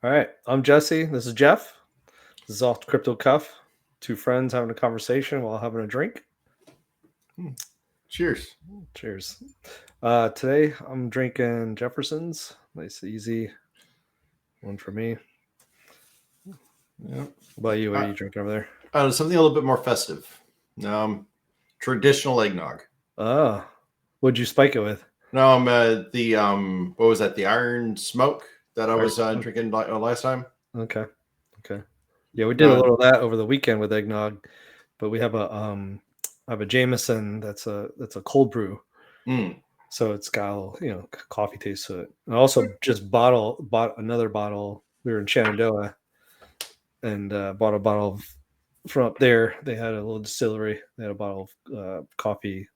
All right, I'm Jesse. This is Jeff. This is Off the Crypto Cuff. Two friends having a conversation while having a drink. Cheers. Cheers. Today I'm drinking Jefferson's. Nice, easy one for me. Yeah. What about you? What are you drinking over there? Something a little bit more festive. Traditional eggnog. What'd you spike it with? No, what was that? The Iron Smoke that I was drinking last time. Okay. Yeah, we did a little of that over the weekend with eggnog, but we have I have a Jameson that's a cold brew. So it's got a little, coffee taste to it. I also just bought another bottle. We were in Shenandoah and bought a bottle from up there. They had a little distillery. They had a bottle of coffee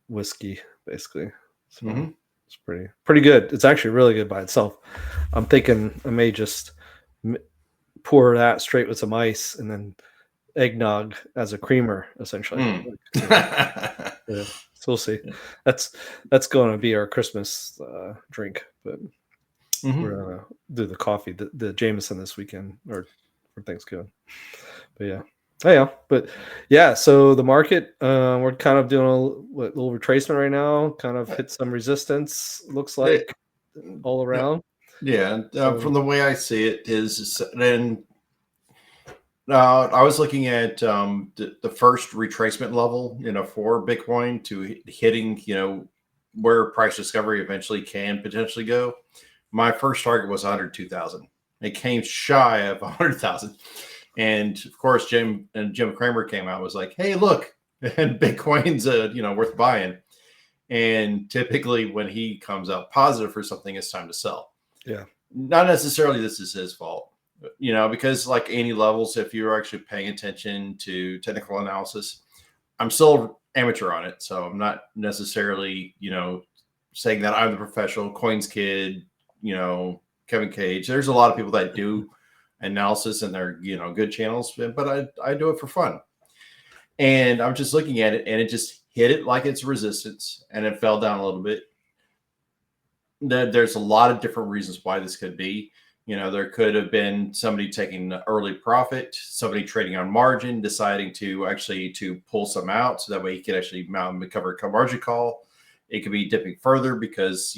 whiskey, basically. So it's pretty good. It's actually really good by itself. I'm thinking I may just pour that straight with some ice and then eggnog as a creamer, essentially. Yeah. So we'll see. That's going to be our Christmas drink, but we're gonna do the coffee, the Jameson this weekend or for Thanksgiving. But yeah, so the market, we're kind of doing a little retracement right now. Kind of hit some resistance. Looks like all around. Yeah, from the way I see it is then. I was looking at the first retracement level, for Bitcoin to hitting, where price discovery eventually can potentially go. My first target was 102,000. It came shy of 100,000, and of course, Jim Cramer came out and was like, "Hey, look, and Bitcoin's worth buying." And typically, when he comes out positive for something, it's time to sell. Yeah, not necessarily this is his fault. Because like any levels, if you're actually paying attention to technical analysis, I'm still amateur on it. So I'm not necessarily, saying that I'm the professional Coins Kid, Kevin Cage. There's a lot of people that do analysis and they're, good channels, but I do it for fun. And I'm just looking at it and it just hit it like it's resistance and it fell down a little bit. There's a lot of different reasons why this could be. There could have been somebody taking early profit, somebody trading on margin, deciding to pull some out so that way he could actually cover a margin call. It could be dipping further because,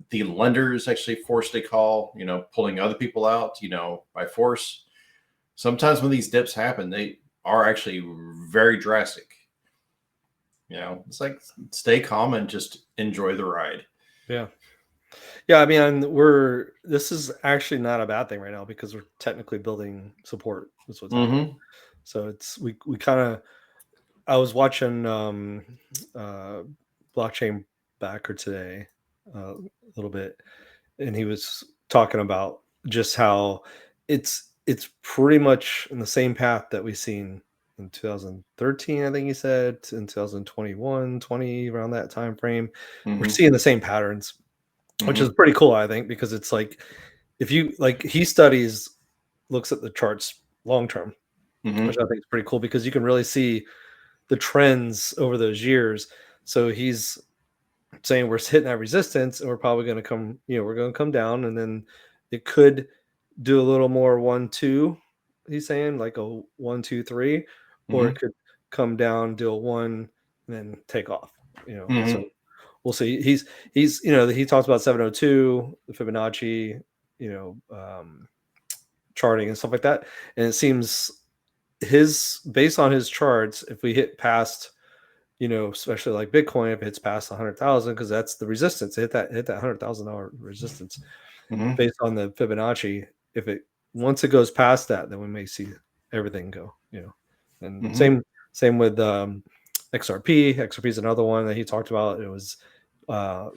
the lenders actually forced a call, pulling other people out, by force. Sometimes when these dips happen, they are actually very drastic. It's like stay calm and just enjoy the ride. Yeah. Yeah, I mean, this is actually not a bad thing right now because we're technically building support. That's what's happening. So we kind of. I was watching Blockchain Backer today a little bit, and he was talking about just how it's pretty much in the same path that we've seen in 2013. I think he said in 2021, 20 around that time frame. We're seeing the same patterns. Which is pretty cool, I think, because it's like if you he looks at the charts long term, which I think is pretty cool because you can really see the trends over those years. So he's saying we're hitting that resistance and we're probably going to come, we're going to come down and then it could do a little more 1-2. He's saying like a 1-2-3, or it could come down, do a 1, and then take off. So. We'll see. He's he talks about 702, the Fibonacci, charting and stuff like that. And it seems based on his charts, if we hit past, especially like Bitcoin, if it hits past 100,000, because that's the resistance, hit that $100,000 resistance based on the Fibonacci. Once it goes past that, then we may see everything go. And same with XRP. XRP is another one that he talked about. It was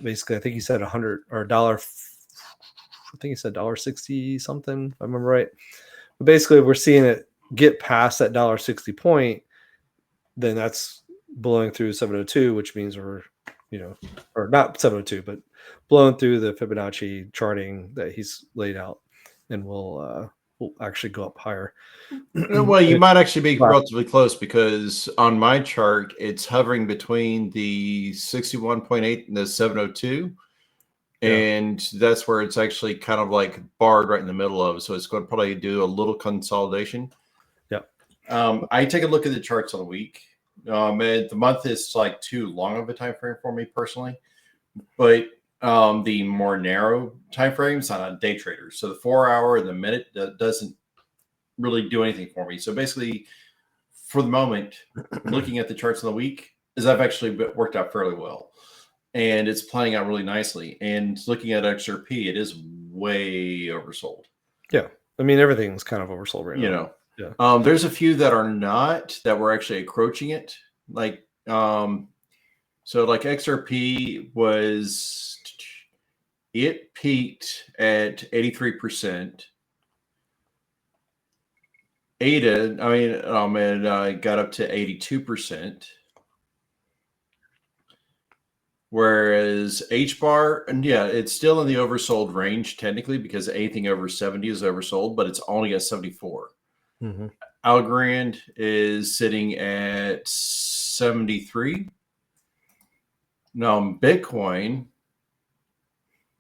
basically, I think he said $100 or $1. I think he said $1.60 something, if I remember right. But basically, we're seeing it get past that $1.60 point. Then that's blowing through 702, which means we're, or not 702, but blowing through the Fibonacci charting that he's laid out, and we'll actually go up higher. Well, you might actually be relatively close because on my chart, it's hovering between the 61.8 and the 702. And that's where it's actually kind of like barred right in the middle of. So it's going to probably do a little consolidation. Yeah. I take a look at the charts on the week. And the month is like too long of a time frame for me personally. But the more narrow time frames on a day trader. So the 4 hour and the minute doesn't really do anything for me. So basically, for the moment, looking at the charts of the week is I've actually worked out fairly well, and it's playing out really nicely. And looking at XRP, it is way oversold. Yeah, I mean everything's kind of oversold right now. Yeah. There's a few that are not, that were actually encroaching it. Like so like XRP was, it peaked at 83%. ADA, it got up to 82%. Whereas HBAR, and yeah, it's still in the oversold range technically, because anything over 70 is oversold, but it's only at 74. Mm-hmm. Algorand is sitting at 73. Now Bitcoin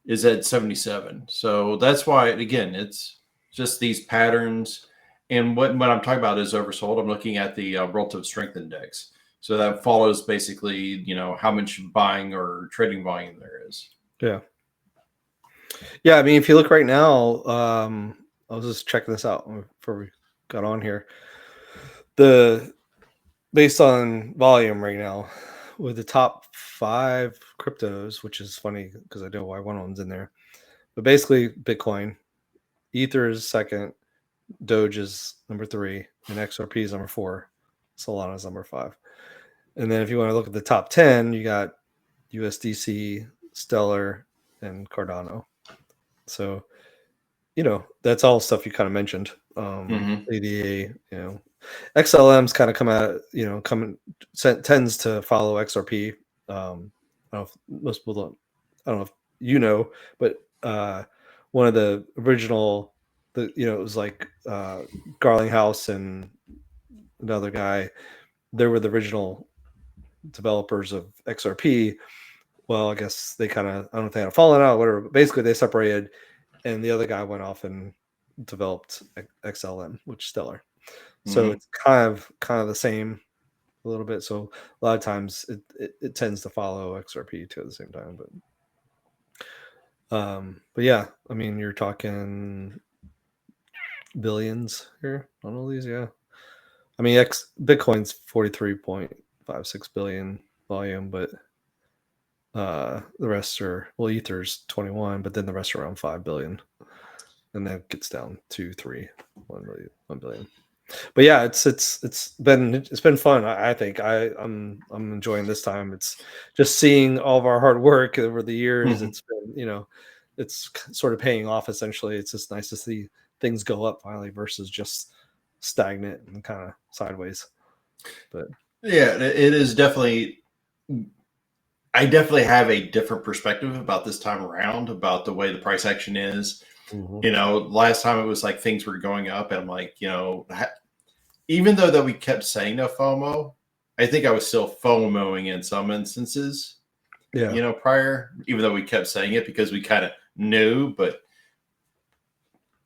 is at 77. So that's why, again, it's just these patterns. And what I'm talking about is oversold. I'm looking at the relative strength index. So that follows basically, how much buying or trading volume there is. Yeah. Yeah. I mean, if you look right now, I was just checking this out before we got on here. Based on volume right now, with the top 5 cryptos, which is funny because I know why one of them's in there. But basically, Bitcoin, Ether is second, Doge is number 3, and XRP is number 4. Solana is number 5. And then if you want to look at the top 10, you got USDC, Stellar, and Cardano. So, that's all stuff you kind of mentioned. ADA, XLM's kind of come out, tends to follow XRP. I don't know if most people don't. I don't know if but one of the original, it was like Garlinghouse and another guy. They were the original developers of XRP. Well, I guess they kind of, I don't know if they had a falling out or whatever, but basically they separated, and the other guy went off and developed XLM, which is Stellar. So it's kind of the same a little bit. So a lot of times it tends to follow XRP too at the same time. But yeah, I mean, you're talking billions here on all these. Yeah, I mean, Bitcoin's 43.56 billion volume, but the rest are, well, Ether's 21, but then the rest are around 5 billion, and then it gets down to 1 billion. But yeah, it's been fun. I think I'm enjoying this time. It's just seeing all of our hard work over the years. It's been, it's sort of paying off essentially. It's just nice to see things go up finally versus just stagnant and kind of sideways. But yeah, it is definitely. I definitely have a different perspective about this time around, about the way the price action is. Last time it was like things were going up, and I'm like, even though that we kept saying no FOMO, I think I was still FOMOing in some instances. Yeah. Prior, even though we kept saying it because we kind of knew, but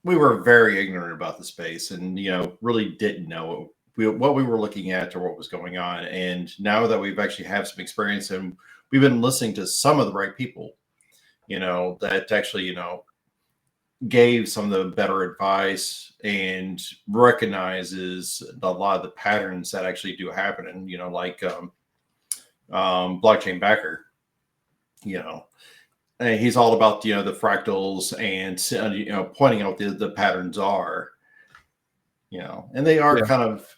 we were very ignorant about the space, and really didn't know what we were looking at or what was going on. And now that we've actually have some experience, and we've been listening to some of the right people, that actually, gave some of the better advice and recognizes a lot of the patterns that actually do happen. And, like blockchain backer, and he's all about, the fractals and, pointing out the patterns are, and they are kind of,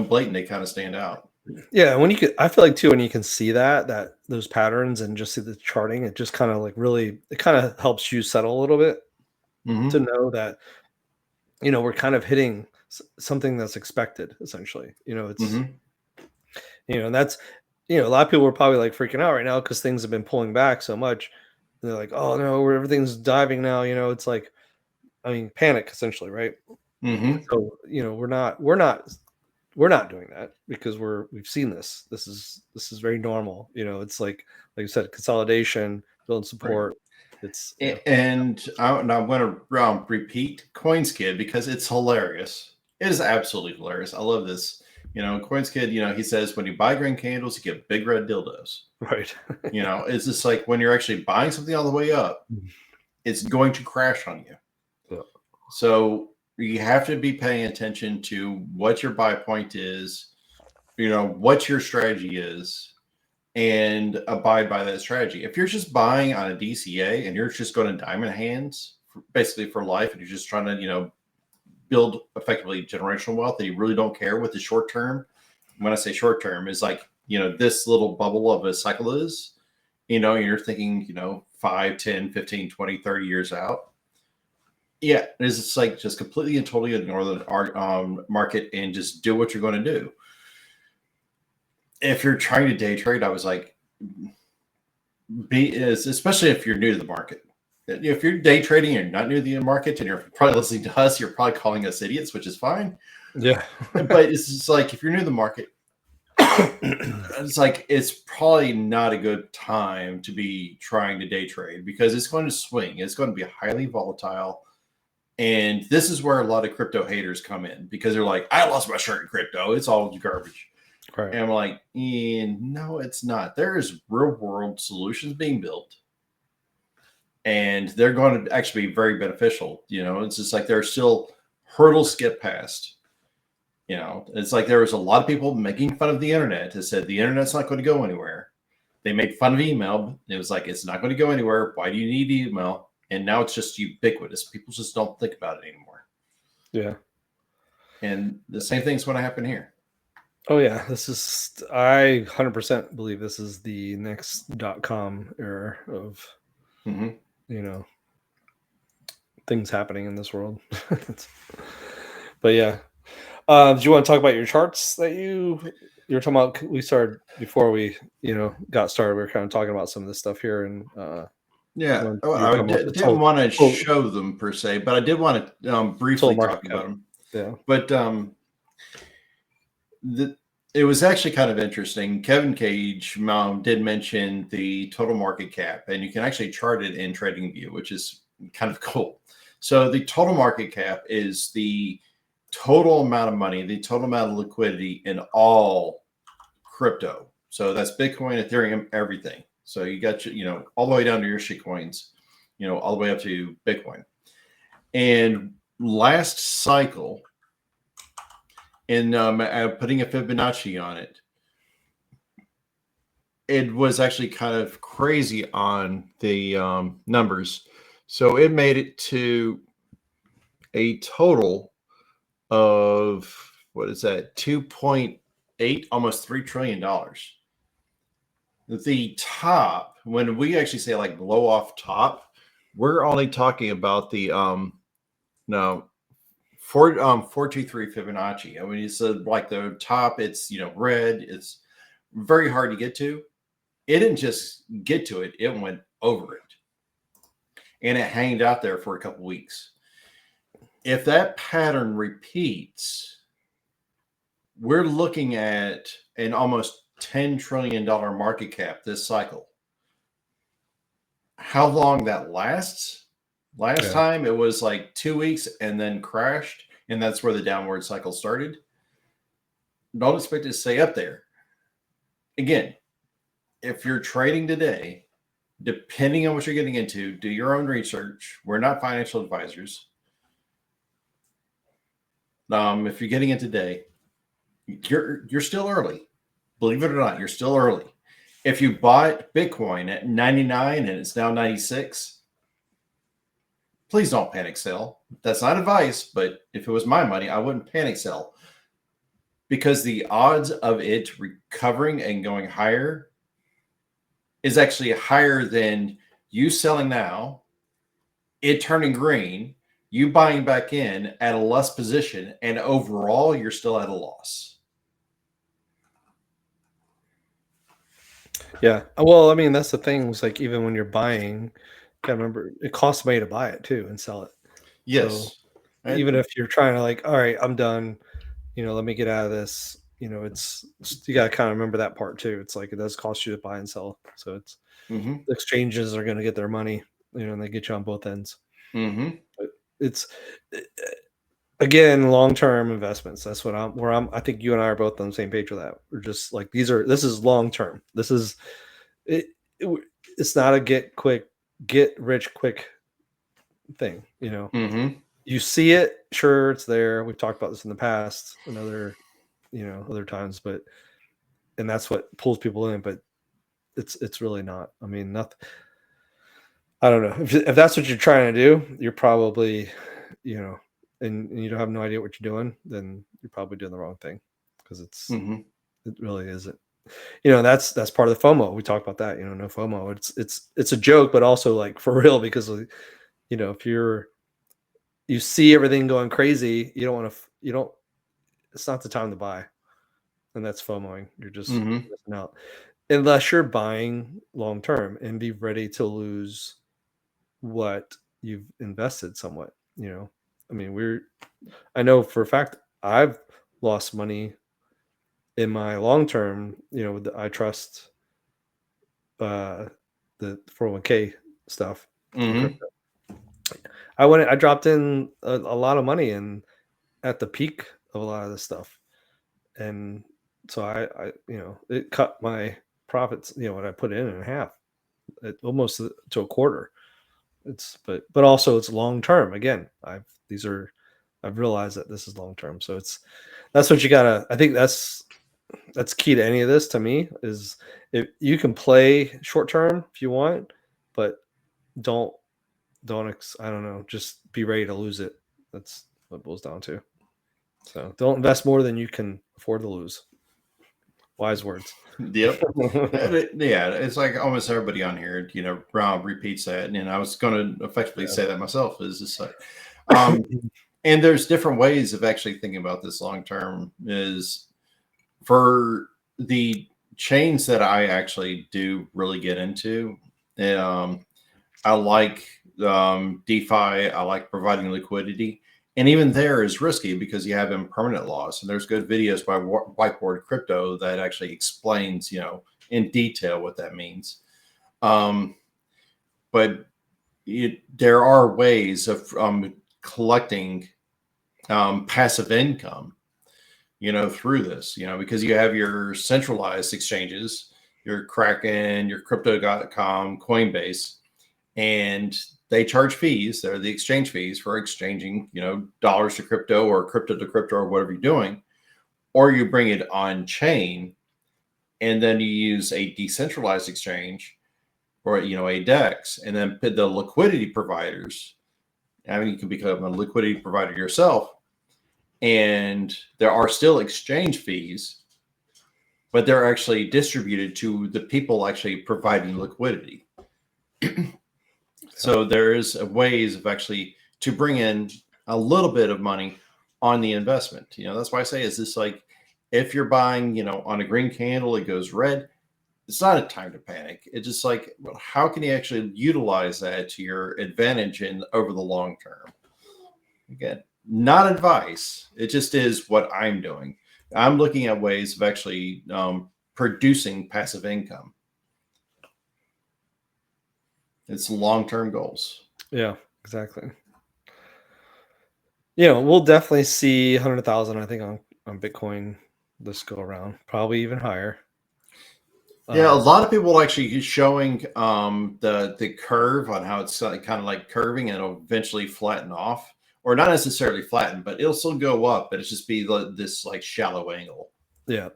blatant. They kind of stand out. Yeah, I feel like too, when you can see that those patterns and just see the charting, it just kind of like really, it kind of helps you settle a little bit to know that, we're kind of hitting something that's expected essentially. It's, and that's, a lot of people are probably like freaking out right now because things have been pulling back so much. And they're like, oh no, everything's diving now. It's like, I mean, panic essentially, right? So, we're not doing that because we've seen this. This is very normal. It's like you said, consolidation, building support. It's And I'm going to repeat Coins Kid because it's hilarious. It is absolutely hilarious. I love this. Coins Kid, he says when you buy green candles, you get big red dildos. right. It's just like when you're actually buying something all the way up, it's going to crash on you. Yeah. So you have to be paying attention to what your buy point is, what your strategy is, and abide by that strategy. If you're just buying on a DCA and you're just going to diamond hands basically for life, and you're just trying to, build effectively generational wealth, and you really don't care what the short term, when I say short term, is like, this little bubble of a cycle is, and you're thinking, 5, 10, 15, 20, 30 years out. Yeah, it's just like just completely and totally ignore the market and just do what you're going to do. If you're trying to day trade, I was like, especially if you're new to the market. If you're day trading and you're not new to the market and you're probably listening to us, you're probably calling us idiots, which is fine. Yeah. But it's just like, if you're new to the market, it's like, it's probably not a good time to be trying to day trade because it's going to swing. It's going to be highly volatile. And this is where a lot of crypto haters come in because they're like, I lost my shirt in crypto. It's all garbage. Right. And I'm like, no, it's not. There is real world solutions being built. And they're going to actually be very beneficial. It's just like there are still hurdles to get past. It's like there was a lot of people making fun of the internet that said the internet's not going to go anywhere. They made fun of email. It was like, it's not going to go anywhere. Why do you need email? And now it's just ubiquitous. People just don't think about it anymore. Yeah. And the same thing's going to happen here. Oh yeah, I 100% believe this is the next .com era of, things happening in this world. But yeah. Do you want to talk about your charts that you were talking about? We started before we, got started. We were kind of talking about some of this stuff here, and yeah, I didn't want to show them per se, but I did want to briefly talk about them. Yeah, but it was actually kind of interesting. Kevin Cage did mention the total market cap, and you can actually chart it in TradingView, which is kind of cool. So the total market cap is the total amount of money, the total amount of liquidity in all crypto. So that's Bitcoin, Ethereum, everything. So you got all the way down to your shit coins, all the way up to Bitcoin. And last cycle, in putting a Fibonacci on it, it was actually kind of crazy on the numbers. So it made it to a total of, what is that, 2.8, almost $3 trillion. The top, when we actually say like blow off top, we're only talking about the 423 Fibonacci. I mean, it's like the top, it's red, it's very hard to get to. It didn't just get to it, it went over it. And it hanged out there for a couple weeks. If that pattern repeats, we're looking at an almost $10 trillion market cap this cycle. How long that lasts? Last time it was like 2 weeks and then crashed, and that's where the downward cycle started. Don't expect it to stay up there. Again, if you're trading today, depending on what you're getting into, do your own research. We're not financial advisors. If you're getting in today, you're still early. Believe it or not, you're still early. If you bought Bitcoin at 99 and it's now 96, please don't panic sell. That's not advice, but if it was my money, I wouldn't panic sell, because the odds of it recovering and going higher is actually higher than you selling now, it turning green, you buying back in at a less position, and overall you're still at a loss. Yeah. Well, I mean, that's the thing. It's like, even when you're buying, you gotta remember it costs money to buy it too and sell it. Yes. So even if you're trying to like, all right, I'm done, let me get out of this, it's you gotta kind of remember that part too. It's like it does cost you to buy and sell. So it's the exchanges are gonna get their money and they get you on both ends. Mm-hmm. But it's again, long-term investments. That's what I think you and I are both on the same page with that. We're just like, this is long-term. This is it's not a get rich quick thing. Mm-hmm. You see it, sure, it's there. We've talked about this in the past and other times, and that's what pulls people in, but it's really not. I mean, nothing. I don't know if that's what you're trying to do. You're probably, and you don't have no idea what you're doing. Then you're probably doing the wrong thing, because it really isn't. That's part of the FOMO. We talked about that. No FOMO. It's a joke, but also like for real, because if you see everything going crazy, you don't want to. You don't. It's not the time to buy, and that's FOMOing. You're just missing out, unless you're buying long term and be ready to lose what you've invested somewhat. I mean, I know for a fact I've lost money in my long term, with the I trust the 401k stuff in Mm-hmm. crypto. I dropped in a lot of money in at the peak of a lot of this stuff, and so I it cut my profits, what I put in half, almost to a quarter. But also it's long term. Again, I've realized that this is long term. So that's what you gotta. I think that's key to any of this, to me, is if you can play short term if you want, but don't I don't know, just be ready to lose it. That's what it boils down to. So don't invest more than you can afford to lose. Wise words. Yep. Yeah, it's like almost everybody on here, Rob repeats that, and I was going to effectively say that myself. Is just like, and there's different ways of actually thinking about this long term. Is for the chains that I actually do really get into. I like DeFi. I like providing liquidity. And even there is risky because you have impermanent loss. And there's good videos by Whiteboard Crypto that actually explains, in detail what that means. But there are ways of collecting passive income, through this, because you have your centralized exchanges, your Kraken, your Crypto.com, Coinbase, and they charge fees. They're the exchange fees for exchanging, dollars to crypto or crypto to crypto or whatever you're doing. Or you bring it on chain, and then you use a decentralized exchange or, a DEX, and then the liquidity providers. I mean, you can become a liquidity provider yourself, and there are still exchange fees, but they're actually distributed to the people actually providing liquidity. So there is ways of actually to bring in a little bit of money on the investment. That's why I say, is this like, if you're buying, on a green candle, it goes red. It's not a time to panic. It's just like, well, how can you actually utilize that to your advantage over the long term? Again, not advice. It just is what I'm doing. I'm looking at ways of actually producing passive income. It's long-term goals. Yeah, exactly. We'll definitely see 100,000, I think, on Bitcoin this go around, probably even higher. Yeah, a lot of people actually showing the curve on how it's kind of like curving, and it'll eventually flatten off, or not necessarily flatten, but it'll still go up, but it's just be this like shallow angle. Yeah.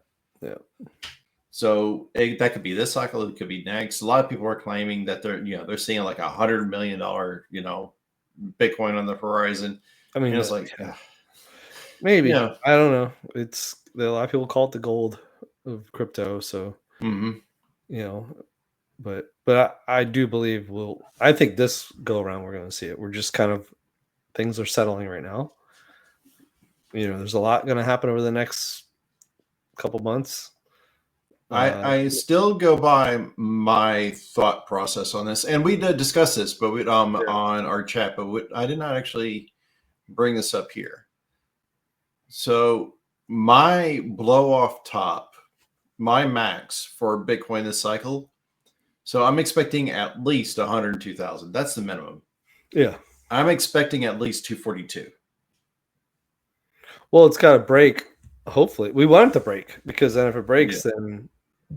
So that could be this cycle. It could be next. A lot of people are claiming that they're seeing like $100 million, Bitcoin on the horizon. I mean, it's like, maybe, I don't know. It's a lot of people call it the gold of crypto. So, but I do believe I think this go around, we're going to see it. We're just kind of, things are settling right now. There's a lot going to happen over the next couple months. I still go by my thought process on this, and we did discuss this, but on our chat, but I did not actually bring this up here. So my blow off top, my max for Bitcoin this cycle, So I'm expecting at least 102,000. That's the minimum. Yeah. I'm expecting at least 242. Well, it's got to break. Hopefully, we want it to break, because then if it breaks, Yeah. then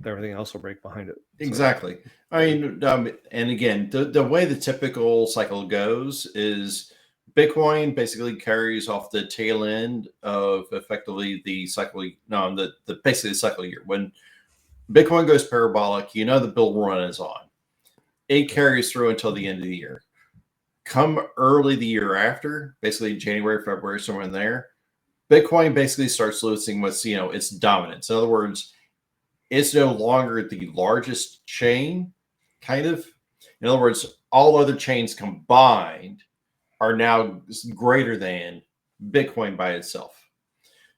everything else will break behind it. So, Exactly. I mean, and again, the way the typical cycle goes is Bitcoin basically carries off the tail end of effectively the cycle. No, the basically the cycle year. When Bitcoin goes parabolic, you know the bull run is on. It carries through until the end of the year. Come early the year after, basically January, February, somewhere in there, Bitcoin basically starts losing what's its dominance. In other words, it's no longer the largest chain, kind of. In other words, all other chains combined are now greater than Bitcoin by itself.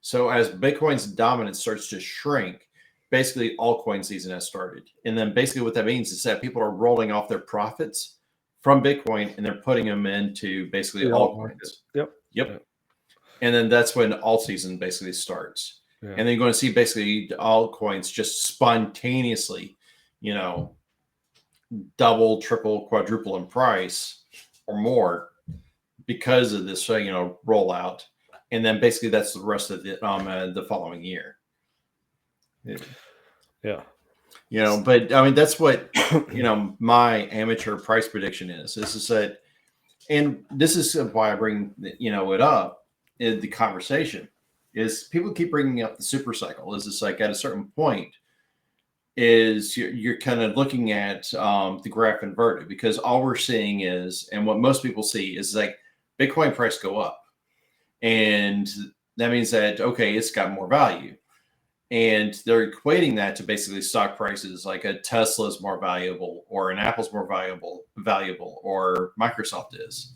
So as Bitcoin's dominance starts to shrink, basically altcoin season has started. And then basically what that means is that people are rolling off their profits from Bitcoin and they're putting them into basically the alt market. altcoins. Yep. Yep. And then that's when alt season basically starts. Yeah. And then you're going to see basically altcoins just spontaneously, double, triple, quadruple in price or more because of this, rollout. And then basically that's the rest of the following year. Yeah. But I mean, that's what, my amateur price prediction is that, and this is why I bring, it up in the conversation is people keep bringing up the super cycle. Is it's like at a certain point is you're kind of looking at the graph inverted, because all we're seeing is, and what most people see is like Bitcoin price go up. And that means that, okay, it's got more value. And they're equating that to basically stock prices, like a Tesla is more valuable, or an Apple's more valuable, or Microsoft is.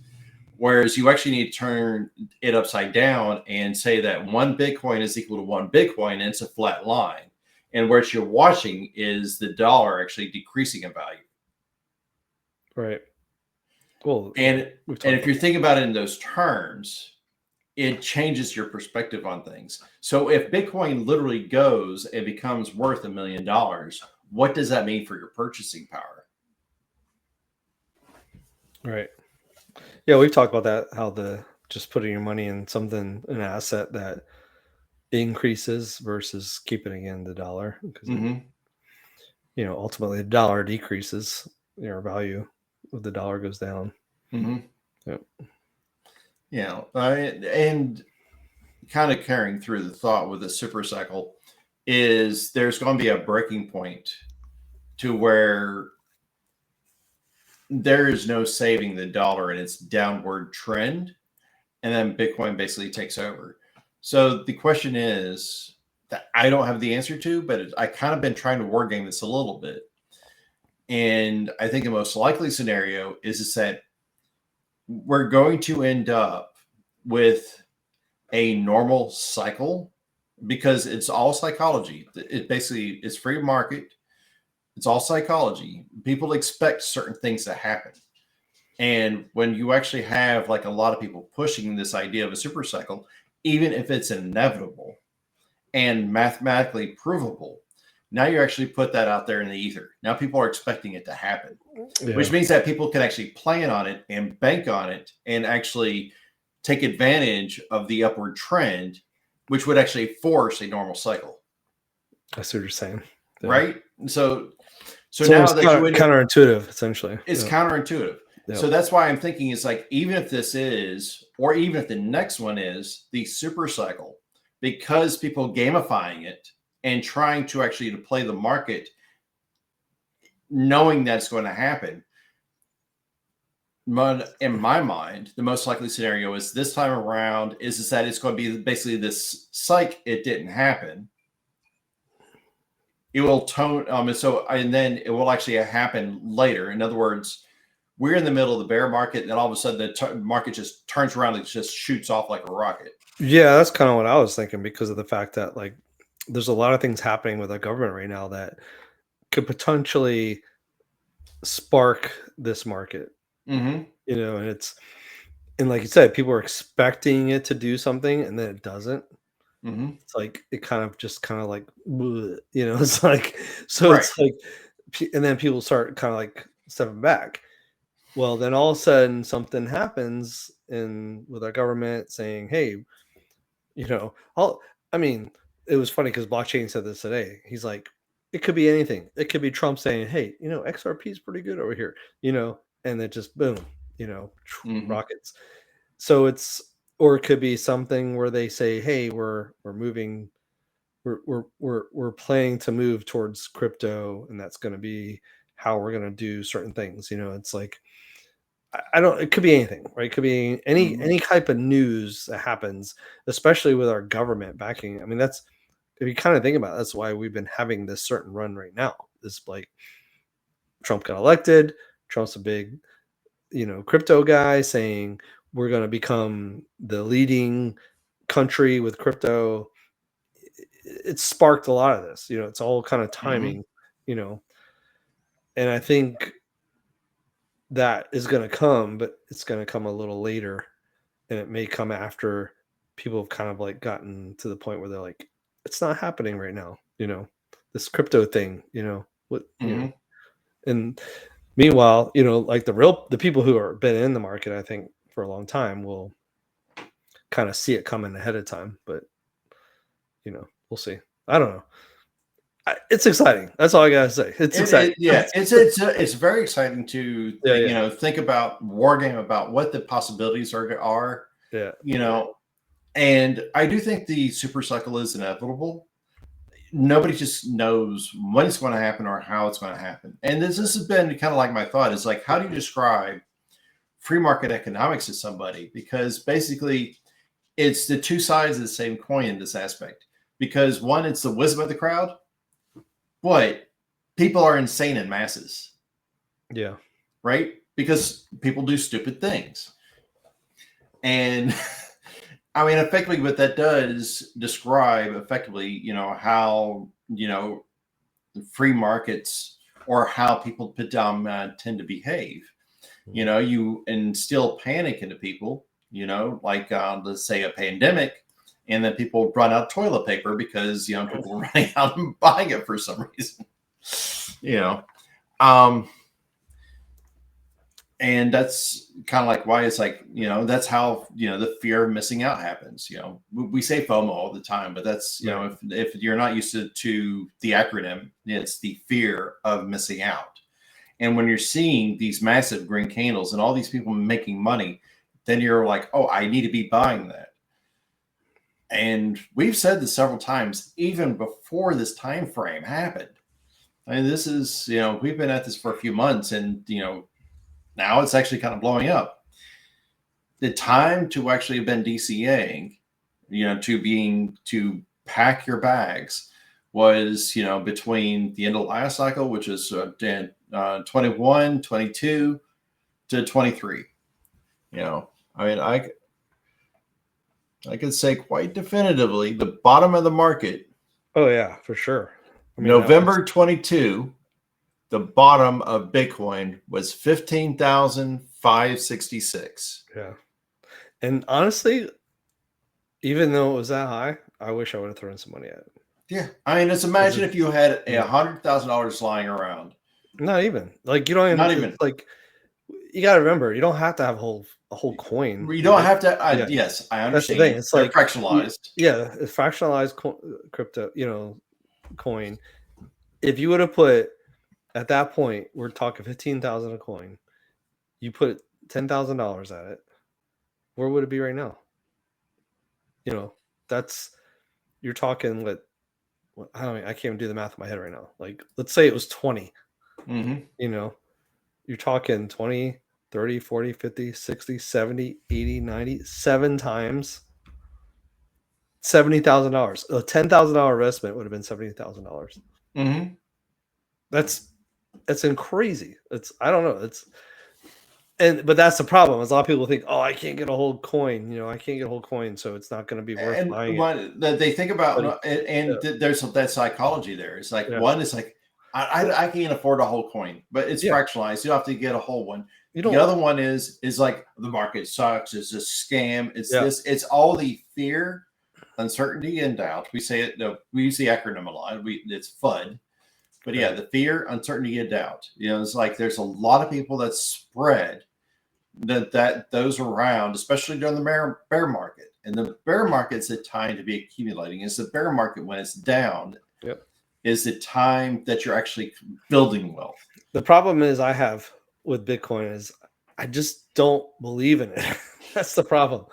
Whereas you actually need to turn it upside down and say that one Bitcoin is equal to one Bitcoin, and it's a flat line. And what you're watching is the dollar actually decreasing in value. Right. Well, and if you're thinking about it in those terms, it changes your perspective on things. So if Bitcoin literally goes and becomes worth $1 million, what does that mean for your purchasing power? Right. Yeah, we've talked about that, how just putting your money in something, an asset that increases versus keeping it in the dollar, because ultimately the dollar decreases, value of the dollar goes down. Yep. And kind of carrying through the thought with the super cycle is there's going to be a breaking point to where there is no saving the dollar in its downward trend, and then Bitcoin basically takes over. So the question is that I don't have the answer to, but I kind of been trying to war game this a little bit. And I think the most likely scenario is that we're going to end up with a normal cycle, because it's all psychology. It basically is free market. It's all psychology. People expect certain things to happen. And when you actually have like a lot of people pushing this idea of a super cycle, even if it's inevitable and mathematically provable, now you actually put that out there in the ether. Now people are expecting it to happen, which means that people can actually plan on it and bank on it and actually take advantage of the upward trend, which would actually force a normal cycle. I see what you're saying. Yeah. Right? So now that counterintuitive, essentially. It's counterintuitive. Yeah. So that's why I'm thinking it's like, even if this is, or even if the next one is the super cycle, because people gamifying it and trying to actually to play the market, knowing that's going to happen, in my mind, the most likely scenario is this time around is that it's going to be basically this psych. It didn't happen. It will tone. And then it will actually happen later. In other words, we're in the middle of the bear market, and then all of a sudden the market just turns around and just shoots off like a rocket. Yeah, that's kind of what I was thinking, because of the fact that like there's a lot of things happening with our government right now that could potentially spark this market. And like you said, people are expecting it to do something, and then it doesn't. It's like it kind of like it's like, so right. It's like and then people start kind of like stepping back. Well, then all of a sudden something happens with our government saying, hey, I mean, it was funny because blockchain said this today. He's like, it could be anything. It could be Trump saying, hey, XRP is pretty good over here, and then just boom, rockets. So or it could be something where they say, hey, we're moving, we're planning to move towards crypto, and that's going to be how we're going to do certain things. It's like, I don't. It could be anything, right? It could be any type of news that happens, especially with our government backing. I mean, if you kind of think about it, that's why we've been having this certain run right now. This like Trump got elected. Trump's a big, crypto guy saying we're going to become the leading country with crypto. It sparked a lot of this. It's all kind of timing. And I think that is going to come, but it's going to come a little later, and it may come after people have kind of like gotten to the point where they're like, it's not happening right now, this crypto thing, and meanwhile, like the people who are been in the market, I think for a long time will kind of see it coming ahead of time, but we'll see. I don't know. It's exciting. That's all I gotta say. It's exciting. It's very exciting to think about wargame about what the possibilities are. Yeah. And I do think the super cycle is inevitable. Nobody just knows when it's going to happen or how it's going to happen. And this has been kind of like my thought is like, how do you describe free market economics to somebody? Because basically, it's the two sides of the same coin in this aspect. Because one, it's the wisdom of the crowd. But people are insane in masses. Yeah. Right? Because people do stupid things. And I mean, effectively, what that does describe effectively, how, free markets or how people tend to behave. You instill panic into people, like let's say a pandemic. And then people run out of toilet paper because people are running out and buying it for some reason. And that's kind of like why it's like that's how the fear of missing out happens. We say FOMO all the time, but that's if you're not used to the acronym, it's the fear of missing out. And when you're seeing these massive green candles and all these people making money, then you're like, oh, I need to be buying that. And we've said this several times, even before this time frame happened. I mean, this is, we've been at this for a few months, and now it's actually kind of blowing up. The time to actually have been DCAing, to pack your bags was, between the end of last cycle, which is 21, 22 to 23. I mean, I could say quite definitively the bottom of the market. Oh yeah, for sure. I mean, November 22, the bottom of Bitcoin was 15,566. Yeah. And honestly, even though it was that high, I wish I would have thrown some money at it. Yeah. I mean, just imagine if you had $100,000 lying around. Not even. Like, you don't even. Not even. Like, you got to remember, you don't have to have a whole coin. You don't have to. Yes, I understand. That's the thing. It's like fractionalized. It's fractionalized crypto, coin. If you would have put at that point, we're talking 15,000 a coin. You put $10,000 at it. Where would it be right now? You're talking what I don't mean, I can't even do the math in my head right now. Like, let's say it was 20. Mm-hmm. You're talking 20, 30, 40, 50, 60, 70, 80, 90, 7 times $70,000. A $10,000 investment would have been $70,000. Mm-hmm. That's crazy. I don't know. But that's the problem. Is a lot of people think, oh, I can't get a whole coin. I can't get a whole coin, so it's not going to be worth buying. They think about, there's that psychology there. It's like one is like, I can't afford a whole coin, but it's fractionalized. You don't have to get a whole one. The other one is like the market sucks. It's a scam. It's this. It's all the fear, uncertainty, and doubt. We say it. We use the acronym a lot. It's FUD. But yeah, the fear, uncertainty, and doubt. It's like there's a lot of people that spread those around, especially during the bear market. And the bear market's the time to be accumulating. It's the bear market when it's down. Yep. Is the time that you're actually building wealth. The problem is I have with Bitcoin is I just don't believe in it. That's the problem.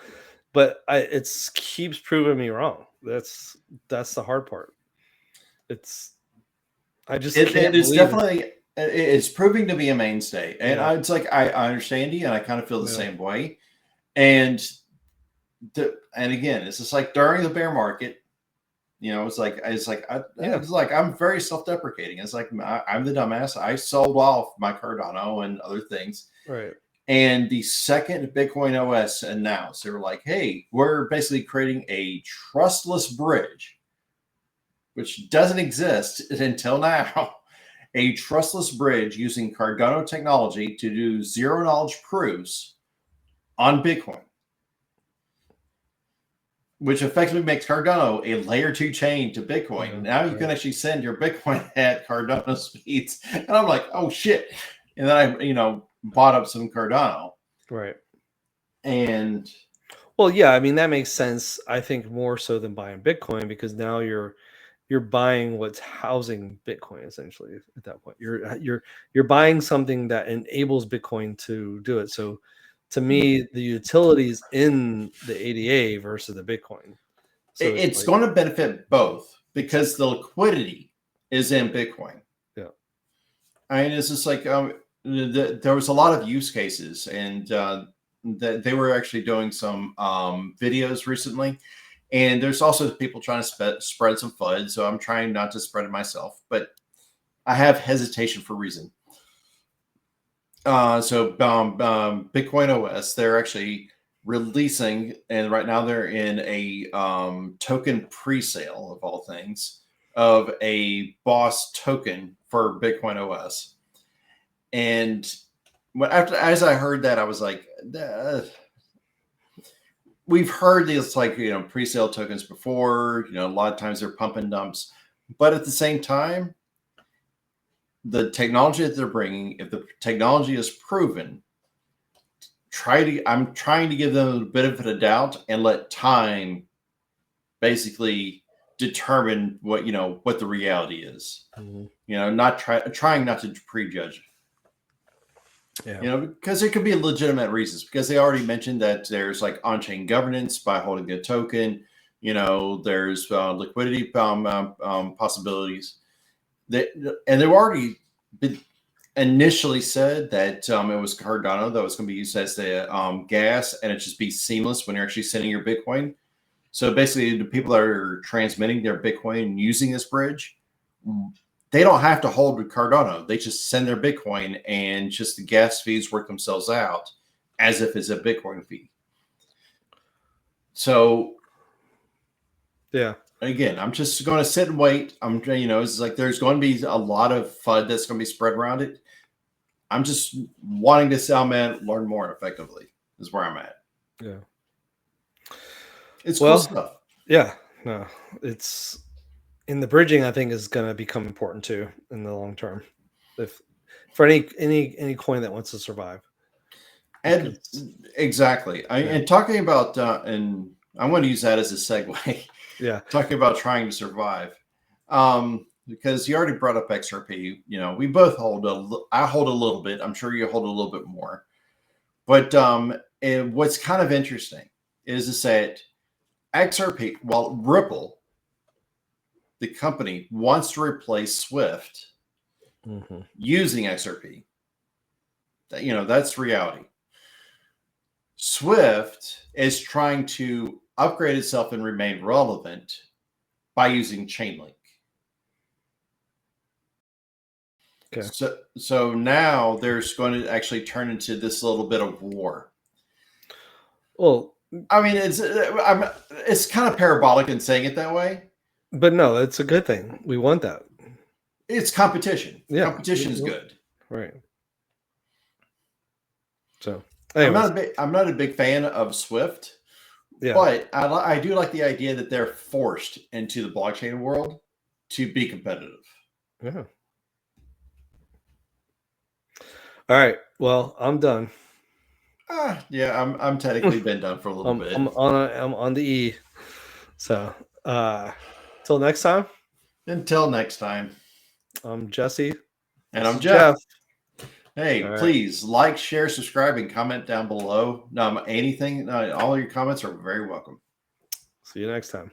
But it keeps proving me wrong. That's the hard part. I just can't it is believe definitely it's proving to be a mainstay. And Yeah. it's like I understand you, and I kind of feel the same way. And again, it's just like during the bear market, it's like I'm very self-deprecating. It's like I'm the dumbass. I sold off my Cardano and other things. Right. And the second Bitcoin OS announced, they were like, hey, we're basically creating a trustless bridge, which doesn't exist until now. A trustless bridge using Cardano technology to do zero knowledge proofs on Bitcoin, which effectively makes Cardano a layer 2 chain to Bitcoin. Yeah, now you can actually send your Bitcoin at Cardano speeds. And I'm like, oh shit. And then I, bought up some Cardano. Right. And well, yeah, I mean, that makes sense. I think more so than buying Bitcoin, because now you're buying what's housing Bitcoin essentially at that point. You're buying something that enables Bitcoin to do it. So to me, the utilities in the ADA versus the Bitcoin. So it's going to benefit both because the liquidity is in Bitcoin. Yeah. I mean, it's just like there was a lot of use cases, and they were actually doing some videos recently. And there's also people trying to spread some FUD. So I'm trying not to spread it myself, but I have hesitation for reason. Bitcoin OS, they're actually releasing, and right now they're in a token pre-sale of all things, of a boss token for Bitcoin OS. And as I heard that, I was like, we've heard these pre-sale tokens before. A lot of times they're pump and dumps, but at the same time, the technology that they're bringing, if the technology is proven, I'm trying to give them a bit of a doubt and let time basically determine what the reality is. Mm-hmm. Not trying not to prejudge. Yeah. Because there could be legitimate reasons, because they already mentioned that there's on-chain governance by holding the token. There's liquidity possibilities. And they've already been initially said that it was Cardano that was going to be used as the gas, and it just be seamless when you're actually sending your Bitcoin. So basically, the people that are transmitting their Bitcoin using this bridge, they don't have to hold with Cardano. They just send their Bitcoin, and just the gas fees work themselves out as if it's a Bitcoin fee. So, yeah. Again, I'm just going to sit and wait. It's like there's going to be a lot of FUD that's going to be spread around it. I'm just wanting to learn more effectively is where I'm at. Yeah. It's cool stuff. Yeah. No, it's in the bridging, I think, is going to become important too in the long term. For any coin that wants to survive. And exactly. And talking about, and I'm going to use that as a segue. Yeah. Talking about trying to survive. Because you already brought up XRP. We both I hold a little bit. I'm sure you hold a little bit more. But and what's kind of interesting is that XRP, well, Ripple, the company, wants to replace Swift using XRP. That's reality. Swift is trying to upgrade itself and remain relevant by using Chainlink. Okay. So now there's going to actually turn into this little bit of war. Well, I mean, it's kind of parabolic in saying it that way. But no, it's a good thing. We want that. It's competition. Yeah. Competition is good. Right. So I'm not a big fan of Swift. Yeah. But I do like the idea that they're forced into the blockchain world to be competitive. Yeah. All right. Well, I'm done. Yeah, I'm technically been done for a little bit. I'm on the E. So till next time, Until next time. I'm Jesse. And This I'm is Jeff. Jeff. Hey, All right. please like, share, subscribe, and comment down below. Anything, all your comments are very welcome. See you next time.